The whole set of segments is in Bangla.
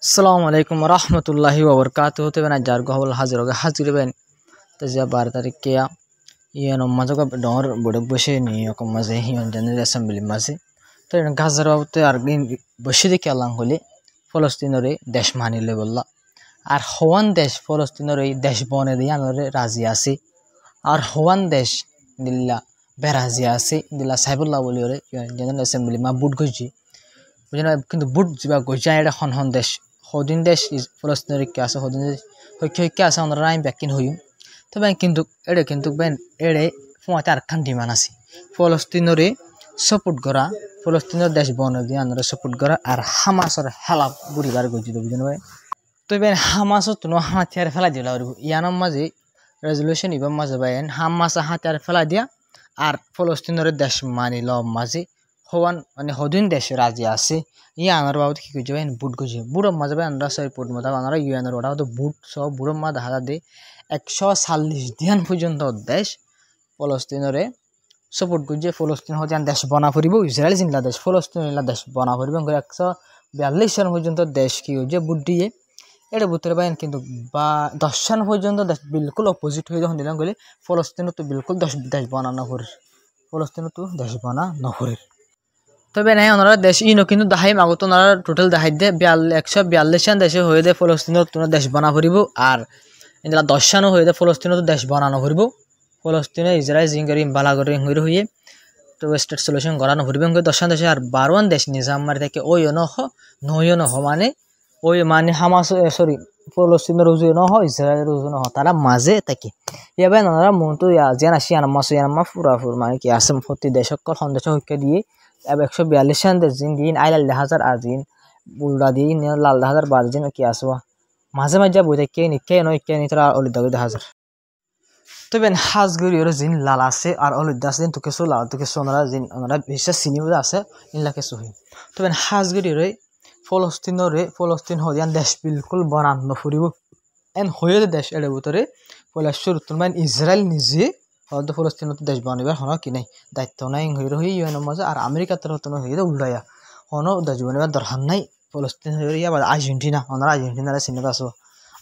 আসসালামু আলাইকুম রহমতুল্লাহি ওবরকাতুহু হতে বেন যার গহবল হাজির বেন তাজিয়া 12 তারিখ কেয়া ইয়ানো মাজা ডর বড় বসে নি কম মাঝে হিয়ন জেনারেল অ্যাসেম্বলি মাঝে তো গাজার বাবতে আর বসে দেখে আল্লাহ হলে ফলস্তিনরে দেশ মানিলে বললা আর হওয়ান দেশ ফলস্তিনের এই দেশ বনে দিয়ে আনরে রাজি আছে আর হওয়ান দেশ দিল্লা বেরাজি আছে দিল্লা সাইবুল্লাহ বলি ওরে জেনারেল অ্যাসেম্বলি মা বুট গজি বুঝলেন কিন্তু বুট যা গজা এটা হন দেশ হদিন দেশ ফলস্তিনের কে আছে হদিন দেশ হইকে আছে আমরা রাইম ব্যাকিন হইম তবে কিন্তু এড়ে কিন্তু বেন এড়ে ফোঁয়াতে আরেকখান ডিমান্ড আছে ফলস্তিনরে সাপোর্ট করা ফলস্তিনের দেশ বনে দিয়ে আনরে সাপোর্ট করা আর হামাসের হেলা বুড়িবার গজি বুঝলেন ভাই তো বেন হামাসও তো হাতিয়ার ফেলা দিলা ইয়ানোর মাঝে রেজলিউশন ইবার মাঝে বাইন হামাসা হাতিয়ার ফেলা দিয়া আর ফলস্তিনের দেশ মানিল মাঝে হওয়ান মানে হদিন দেশ রাজি আছে ইয়া আনার বাবদ কি কইছে বাইন বুট গজি বুড়ো মাঝে বাইন আমরা সেই বুট মতো আনারা ইউএনের ওটা তো বুট সব বুড়ো মা দেখা দে 140 দিন পর্যন্ত দেশ ফলস্তিনরে সাপোর্ট করছে ফলস্তিন হতে দেশ বনা ফুরিব ইসরায়েল জিনলা দেশ ফলস্তিন দেশ বনা ফুরিব 142 সাল পর্যন্ত দেশ কি হয়েছে বুট দিয়ে এটা বুতরে বাইন কিন্তু বা 10 সাল পর্যন্ত দেশ বিলকুল অপোজিট হয়ে যখন দিলাম গেলে ফলস্তিনও তো বিলকুল দেশ বানানো করে ফলস্তিনও তো দেশ বানানো করে তবে নাই ওনারা দেশ ইনো কিন্তু দাহাই মাগত ওনারা টোটাল দাহাই দে 142 সাল দেশে হয়ে দে ফলস্তিনও তো দেশ বানা ফুরিব আর এগুলা 10 সালও হয়ে দে ফলস্তিনও তো দেশ বানানো ফুরিব ফলস্তিনে ইসরায়েল জিঙ্গারি বালাগরি হয়ে তো স্টেট সলিউশন করানো ফুরিব 10 সাল দেশে আর 12 দেশ নিজাম মারি থাকে ওই নহ নয় নহ মানে ওই মানে হামাস সরি ফলস্তিনের রুজু নহ ইসরায়েলের রুজু নহ তারা মাঝে থাকে এবার ওনারা মনটো যেন আসি আনামা ফুরাফুর মানে কি আসাম প্রতি দেশকল সন্দেশ হইকে দিয়ে 142 সাল দেশ দিন আইলাল 1000 আর দিন বুলডা দিয়ে লাল 1000 12 দিন কি আসবা মাঝে মাঝে বই থাকে নিকে নয় কে নিতরা অলিদা 1000 তবে হাজগুড়ি ওর জিন লাল আছে আর অলিদা আছে দিন তোকে লাল তোকে ওনারা জিন ওনারা বিশ্বাস চিনি আছে ইনলাকে সহি তবে হাজগুড়ি রই ফলস্তিন হদিয়ান দেশ বিলকুল বনানো ফুরিব এন হয়ে দেশ এর ভিতরে ফলস্তিন ইসরায়েল নিজে হয়তো ফলস্তিনত দেশ বানিবার হন কি নাই দায়িত্ব নাই হয়ে রহি ইউএনের মাঝে আর আমেরিকাতে হতো হয়ে উল্টাইয়া হনো দেশ বানিবার দরকার নাই ফলস্তিন হয়ে ইয়া আর্জেন্টিনা ওনারা আর্জেন্টিনার চিনত আছো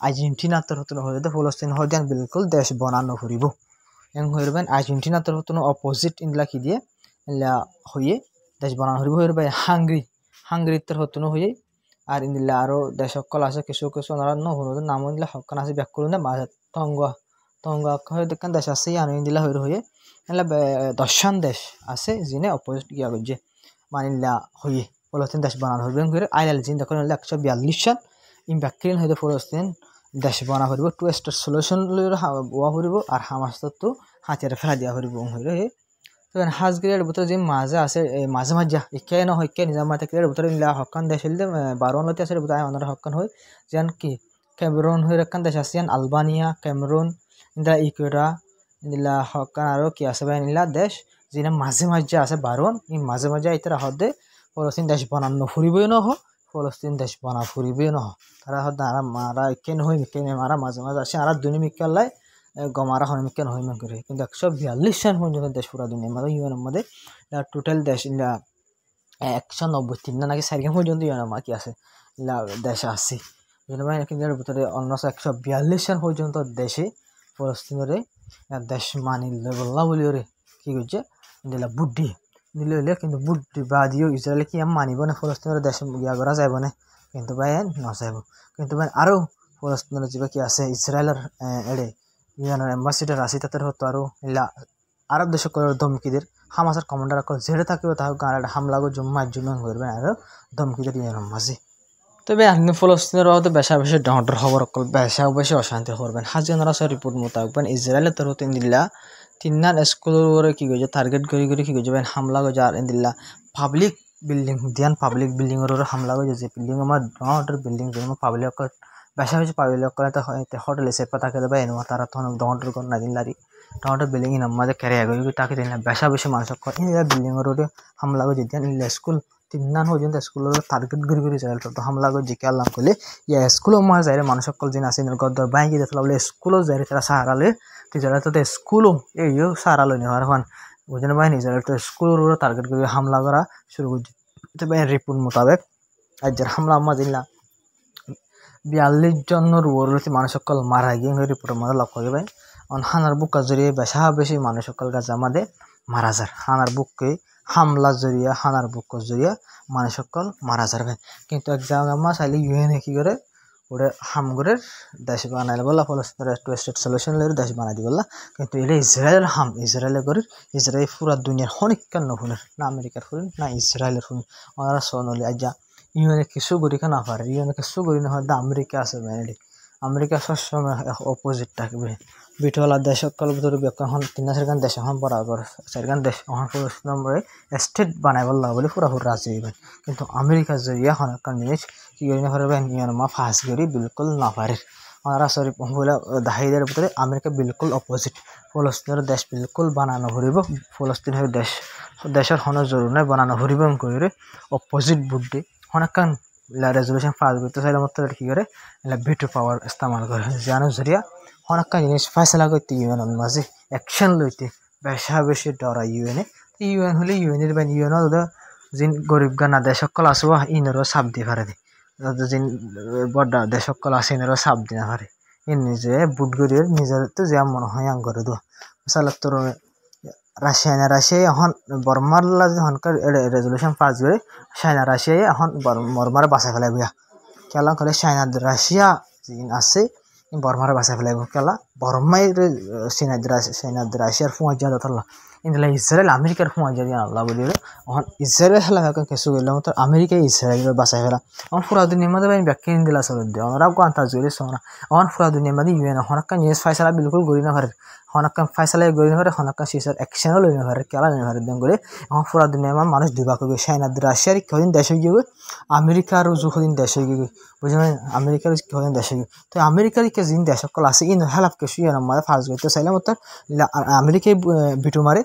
আর্জেন্টিনাতে হতো হয়ে ফলস্তিন হদিয়ান বিলকুল দেশ বনানো ফুরিব এন হয়ে রবেন আর্জেন্টিনাতে হতো অপোজিট ইনলা কি দিয়ে ইনলা হয়ে দেশ বানানো ফুরিব হয়ে রবে হাঙ্গেরিতে হতো হয়ে আর ইন্দিল্লা আরো দেশ সকল আছে কিছু ওনারা নহর নাম ইন্দিলা হকান আছে ব্যাক করুন মাঝে তঙ্গা হয়ে দেখান দেশ আছে আনো ইন্দিলা হয়ে এলা 10 দেশ আছে যিনি অপোজিট গিয়া করছে মানিল্লা হয়ে ফলস্তিন দেশ বানানো হইবে করে আইলাল জিন দেখুন 142 সাল ইম্প্যাক্টরিন হইতে ফলস্তিন দেশ বানা হইব টু স্টেট সলিউশন ওয়া হইব আর হামাস তো হাতিয়ার ফেলা দিয়া হইব হয়ে তখন হাজগিরের ভিতরে যে মাঝে আছে মাঝে ইকে ন হইকে নিজাম মাতে ক্রিয়ার ভিতরে নিলা হকান দেশ হইলে 12 লতে আছে ভিতরে আমরা হকান হই যেন কি ক্যামেরুন হই রাখান দেশ আছে আলবানিয়া ক্যামেরুন ইন্দা ইকুয়েডর ইন্দা হকান আরো কি আছে ভাই নিলা দেশ যেন মাঝে আছে 12 এই মাঝে আইতরা হদে ফলস্তিন দেশ বানানো ফুরিবই ন ফলস্তিন দেশ বানা ফুরিবই ন তারা হদ মারা ইকে নহই মিকে মারা মাঝে আছে আর দুনি মিকালাই গমারা হনমিকে নহয় করে কিন্তু 142 সাল পর্যন্ত দেশ পুরা দুনিয়া মানে ইউএনের মধ্যে টোটাল দেশ 193 না নাকি 4 পর্যন্ত ইউএনের কি আছে দেশ আছে কিন্তু এর ভিতরে অন্য 142 সাল পর্যন্ত দেশে ফলস্তিনের দেশ মানিলে বললা বলি ওরে কি করছে দিলা বুদ্ধি দিলে হইলে কিন্তু বুদ্ধি বাদিও ইসরায়েল কি মানিব না ফলস্তিনের দেশ গিয়া করা যাইব না কিন্তু ভাই নচাইব কিন্তু ভাই আরো ফলস্তিনের যে কি আছে ইসরায়েলের এড়ে ইউএনের এম্বাসিডার আছে তাদের হতো আরো ইলা আরব দেশ ধমকিদের হামাসের কমান্ডার যেটা থাকবে তাহলে গাড়ি হামলা করে জুম্মা করবে আর ধমকিদের ইউএনের মাঝে তবে আপনি ফলস্তিনের বাবদ বেশি ডর খবর বেশি অশান্তি করবেন হাজিনারা রিপোর্ট মোতাবেক ইসরায়েলের তরফ দিল্লা 3 স্কুলের কি গেছে টার্গেট করে কি গেছে হামলা গেছে আর দিল্লা পাবলিক বিল্ডিং দিয়ান পাবলিক বিল্ডিং এর হামলা গেছে যে বিল্ডিং আমার ডর বিল্ডিং পাবলিক বেশি পাবলিক হোটেল এসে পতা করে বা এনো তারা তখন ডর কর না দিল্লারি ডর বিল্ডিং এর মাঝে ক্যারি আগে তাকে দিন বেশি মানুষ বিল্ডিং এর হামলা গেছে দিয়ান স্কুল 3 পর্যন্ত স্কুলের টার্গেট করে যায় তো হামলা করে জিকে আল্লাহ করলে ইয়া স্কুলও মা যায় মানুষ সকল দিন আসেন গদ্দর বাইকে দেখলা বলে স্কুলও যায় তারা সাহারালে টিচাররা তো স্কুলও এইও সাহারালো নি আর এখন বুঝেন বাহিনী যায় তো স্কুলের টার্গেট করে হামলা করা শুরু করছে তো রিপোর্ট মোতাবেক আজ হামলা মাজিল্লা 42 জনের ওরতে মানুষ সকল মারা গিয়ে রিপোর্টের মধ্যে লক্ষ্য করবে হানার বুকা জড়িয়ে বেশি মানুষ সকল গাছে আমাদের মারা যার হানার বুককে হামলা জড়িয়ে হানার বুক জড়িয়ে মানুষ সকল মারা যাবে কিন্তু এক জায়গায় মা চাইলে ইউএনএ কি করে ওরে হামগরের দেশ বানাইলে বললা ফলস্তিনের টু স্টেট সলিউশন লের দেশ বানাই দি বললা কিন্তু এটা ইসরায়েলের ইসরায়েলে করে ইসরায়েল পুরা দুনিয়ার অনেক কেন ফুলের না আমেরিকার ফুল না ইসরায়েলের ফুল ওনারা সোনলি আজ ইউএনএ কিছু করি না পারে ইউএনএ কিছু করি না হয়তো আমেরিকা আছে বেনেডি আমেরিকা সবসময় অপোজিট থাকবে বিটওয়ালা দেশ সকল ভিতরে এখন 3-4 দেশ এখন বরাবর 4 দেশ এখন নম্বরে স্টেট বানাই বললা বলে পুরাপুরি রাজি হইবেন কিন্তু আমেরিকা জড়িয়ে এখন একটা জিনিস কি করি না পারবেন ইউএনএ ফাঁস করি বিলকুল না পারে ওনারা সরি বলে দাহিদের ভিতরে আমেরিকা বিলকুল অপোজিট ফলস্তিনের দেশ বিলকুল বানানো হরিব ফলস্তিনের দেশের হন জরুর নয় বানানো হরিব করে অপোজিট বুদ্ধি অনেকক্ষণ রেজলিউশন পাস করতে চাইলে মতো কি করে ভিটো পাওয়ার ইস্তেমাল করে জানো জরিয়া অনেকক্ষণ জিনিস ফয়সলা করতে ইউএন মাঝে অ্যাকশন লইতে বেশি ডরা ইউএনএ ইউএন হলে ইউএনের বেন ইউএন যিন গরিব গানা দেশ সকল আসব ইনেরও চাপ দিয়ে পারে যিন বড় দেশ সকল আছে ইনেরও চাপ দিয়ে না পারে ইন নিজে বুট গরিয়ে নিজের তো যে মনে হয় আং করে দো সালা তোর রাশিয়া এখন বর্মার হনকার রেজলিউশন পাস করে চাইনা রাশিয়া এখন বর্মার বাঁচাই ফেলাই বিয়া খেলা করে চাইনা রাশিয়া যিন আছে বর্মার বাঁচাই ফেলাইব খেলা বর্মাই চাইনা রাশিয়ার ফুঁয়ার যা ধরলা ইনলা ইসরায়েল আমেরিকার ফুঁয়ার যা আল্লাহ বলি এখন ইসরায়েল খেলা কিছু করলে মতো আমেরিকায় ইসরায়েল বাঁচাই ফেলা এখন পুরা দুনিয়ার মধ্যে ব্যাখ্যা দিলা চল দিয়ে ওরা আন্তা জুড়ে সোনা এখন পুরা দুনিয়ার মধ্যে ইউএন হনকা নিউজ ফাইসলা বিলকুল গড়ি না পারে হনকা ফাইসলা গড়ি না পারে হনকা সিসার অ্যাকশনও লই না পারে খেলা লই না পারে দেন করে এখন পুরা দুনিয়ার মানুষ দুইভাগ হয়ে চাইনা রাশিয়ার কদিন দেশ হয়ে গিয়ে আমেরিকার যুদিন দেশ হয়ে গিয়ে বুঝলেন আমেরিকার কদিন দেশ হয়ে গিয়ে তো আমেরিকার যেদিন দেশ সকল আছে ইন হেলাপ কিছু মানে ফার্স্ট করতে চাইলাম অর্থাৎ আমেরিকায় বিটু মারে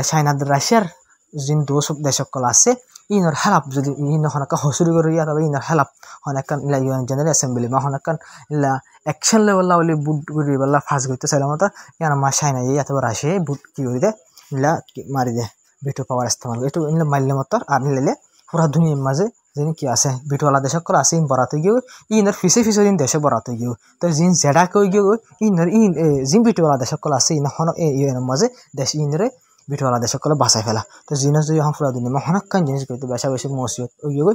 চাইনা রাশিয়ার যিন দোষ দেশ সকল আছে ইনর হেলাপ যদি ইন হনকা হসুরি করে ইয়া তবে ইনর হেলাপ হনকান ইলা ইউএন জেনারেল অ্যাসেম্বলি বা হনকান ইলা অ্যাকশন লেভেল বলে বুট করি বলা ফার্স্ট করতে চাইলাম অর্থাৎ ইয়ার মা চাইনা ইয়া তবে রাশিয়ায় বুট কি করে দেয় ইলা মারি দেয় বিটু পাওয়ার ইস্তেমাল একটু ইনলে মারলে মতো আর নিলে পুরা দুনিয়ার মাঝে যিনি কি আছে বিটওয়ালা দেশ সকল আছে ইন বরাতে গিয়ে ইনর ফিসে দিন দেশে বরাতে গিয়ে তো যিন জেডা কই গিয়ে ইনর যিন বিটওয়ালা দেশ সকল আছে ইন হন ইউএনের মাঝে দেশ ইনরে বিটওয়ালা দেশ সকল বাঁচাই ফেলা তো জিনিস যদি এখন পুরা দুনিয়া হনকান জিনিস করতে বেশি মসিয়ত ওই গিয়ে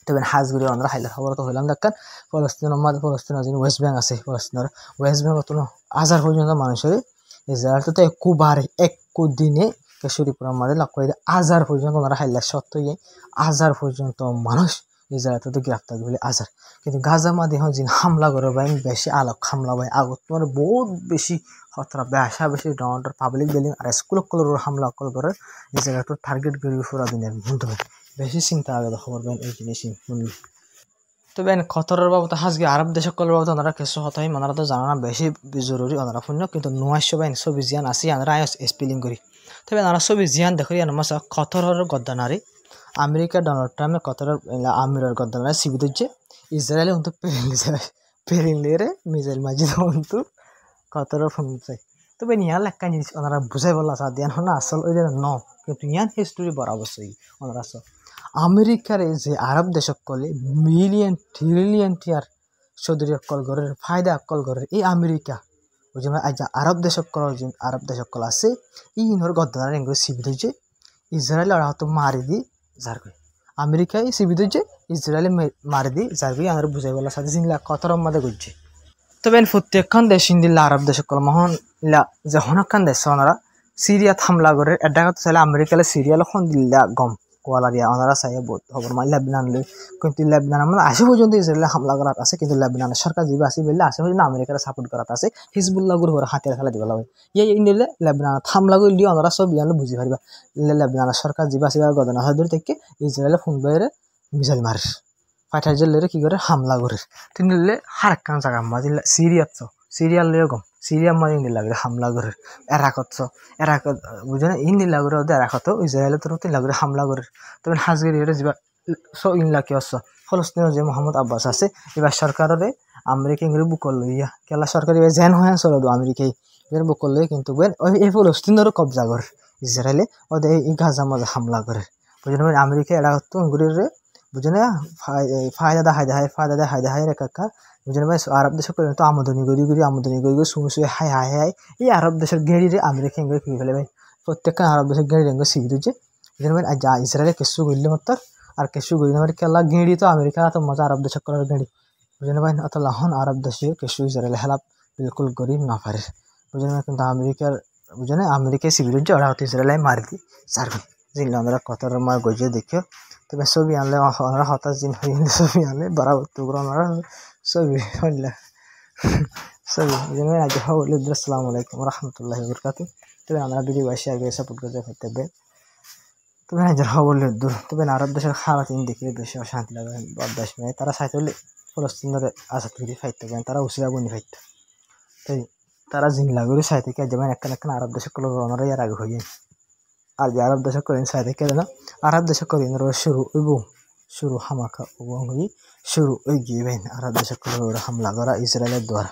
তবে হাজগুড়ি আমরা হাইলার খবর তো হইলাম দেখান ফলস্তিনের যিনি ওয়েস্ট ব্যাঙ্ক আছে ফলস্তিনের ওয়েস্ট ব্যাঙ্ক তো 1000 পর্যন্ত মানুষের ইসরায়েল তো একবারে দিনে কেশরীপুরের মাঝে লক্ষ্য 1000 পর্যন্ত ওনারা হাইলার সত্ত্বেও 1000 পর্যন্ত মানুষ ইসরায়েল তো গ্রেফতার বলে 1000 কিন্তু গাজা মাঝে এখন যিনি হামলা করে ভাই বেশি আলোক হামলা ভাই আগত তোমার বহুত বেশি খতরা বেশি ডর পাবলিক বিল্ডিং আর স্কুল হামলা করে ইসরায়েল তো টার্গেট করে পুরা দুনিয়ার মধ্যে বেশি চিন্তা আগে খবর পাই এই জিনিস শুনলি তো বেন খতরের বাবদ হাজগে আরব দেশ সকলের বাবদ ওনারা কিছু হতাই ওনারা তো জানা না বেশি জরুরি ওনারা শূন্য কিন্তু নুয়াশো বাইন ছবি জিয়ান আসি আমরা স্পেলিং করি তবে ওনারা ছবি জিয়ান দেখি মাসা খতরের গদ্দানারি আমেরিকা ডোনাল্ড ট্রাম্পে খতরের আমিরের গদ্দানারি সিবি দিচ্ছে ইসরায়েলে কিন্তু পেরিংলে মিজাইল মাজিদ কিন্তু খতরের ফোন চাই তবে ইয়ান লেখা জিনিস ওনারা বুঝাই বললা চা দিয়ান না আসল ওই ন কিন্তু ইয়ান হিস্টোরি বরাবরই ওনারা আমেরিকার যে আরব দেশ সকলে মিলিয়ন ট্রিলিয়ন টিয়ার চৌধুরী অকল ঘরের ফায়দা অকল ঘরের এই আমেরিকা ওই জন্য আজ আরব দেশ সকল আছে ইনর গদ্দার এগুলো সিবি দিচ্ছে ইসরায়েল আর হয়তো মারি দি যার করে আমেরিকায় সিবি দিচ্ছে ইসরায়েলে মারি দি যার করে আমার বুঝাই বলার সাথে জিনিস কতর মধ্যে করছে তবে প্রত্যেকক্ষণ দেশ দিল্লা আরব দেশ সকল মহান যে হনক্ষণ দেশ ওনারা সিরিয়াত হামলা করে এটা কথা চাইলে আমেরিকালে সিরিয়াল খন দিল্লা গম কোয়ালারিয়া ওনারা চাই খবর মানে লেবনান লই কিন্তু লেবনান মানে আসে পর্যন্ত ইসরায়েলে হামলা করার আছে কিন্তু লেবনানের সরকার যে আসি বললে আসে পর্যন্ত আমেরিকার সাপোর্ট করার আছে হিজবুল্লাহ গুরুর হাতিয়ার খেলা দিব লাগে নিলে লেবনানত হামলা করলে ওনারা সব ইয়ালে বুঝি পারিবা লেবনানের সরকার যে আসি গদনা হাদুর থেকে ইসরায়েলে ফোন বাইরে মিসাইল মারে ফাইটার জেলের কি করে হামলা করে তিনলে হারকান জায়গা মাঝে সিরিয়াল লিয়ে গম সিরিয়ার মাঝে ইন্দি লাগে হামলা করে এরাকত বুঝে না ইন্দি লাগে ওদের এরাকত ইসরায়েলে তোর তিন লাগে হামলা করে তবে হাজগিরি যা সব ইনলা কি হচ্ছে ফলস্তিনের যে মোহাম্মদ আব্বাস আছে এবার সরকারের আমেরিকা ইংরেজি বুকল লইয়া কেলা সরকার এবার জেন হয়ে চলো আমেরিকায় এর বুকল লই কিন্তু এই ফলস্তিনেরও কবজা করে ইসরায়েলে ওদের এই গাজা মাঝে হামলা করে বুঝলেন আমেরিকা এরাকত ইংরেজি বুঝনে ফায়দা হায় রেখা বুঝনে ভাই আরব দেশ করে তো আমদানি করি সুই হাই হাই হাই এই আরব দেশের গেড়িরে আমেরিকা ইংরে ফিরে ফেলে ভাই প্রত্যেকটা আরব দেশের গেড়ি রেঙ্গ সিবি দিচ্ছে বুঝনে ভাই যা ইসরায়েলে কেসু গইলে মাত্র আর কেসু গইলে আমার কেলা গেড়ি তো আমেরিকা তো মজা আরব দেশ করার গেড়ি বুঝনে ভাই অত লাহন আরব দেশে কেসু ইসরায়েল হেলাপ বিলকুল গরিব না পারে বুঝনে ভাই কিন্তু আমেরিকার বুঝনে আমেরিকায় সিবি দিচ্ছে ওরা হয়তো ইসরায়েলে মারি দি সারবি জিনলে আমরা কতর মার গজে দেখিও তবে ছবি আনলে আমরা হতাশ দিন হয়ে ছবি আনলে বরাবর টুকরো আমরা ছবি আনলে ছবি আজ বলি আসসালামু আলাইকুম রহমতুল্লাহি বরকাতু তবে আমরা ভিডিও শেয়ার করে সাপোর্ট করতে করতে হবে তবে আজ বললে দূর তবে আরব দেশের খাওয়া তিন দেখে বেশি অশান্তি লাগে বরদাস মেয়ে তারা চাইতে হলে ফলস্তিনের আজাদ করে ফাইতে পারেন তারা উচিরা বনি ফাইত তাই তারা জিংলা করে চাইতে কে যেমন একটা আরব দেশে কল আমরা এর আগে হয়ে আর যে আরব দেশে করেন চাইতে কে না আরব দেশে করেন শুরু হামাকা শুরু ওই গিয়ে আরব দেশে কল হামলা করা ইসরায়েলের দ্বারা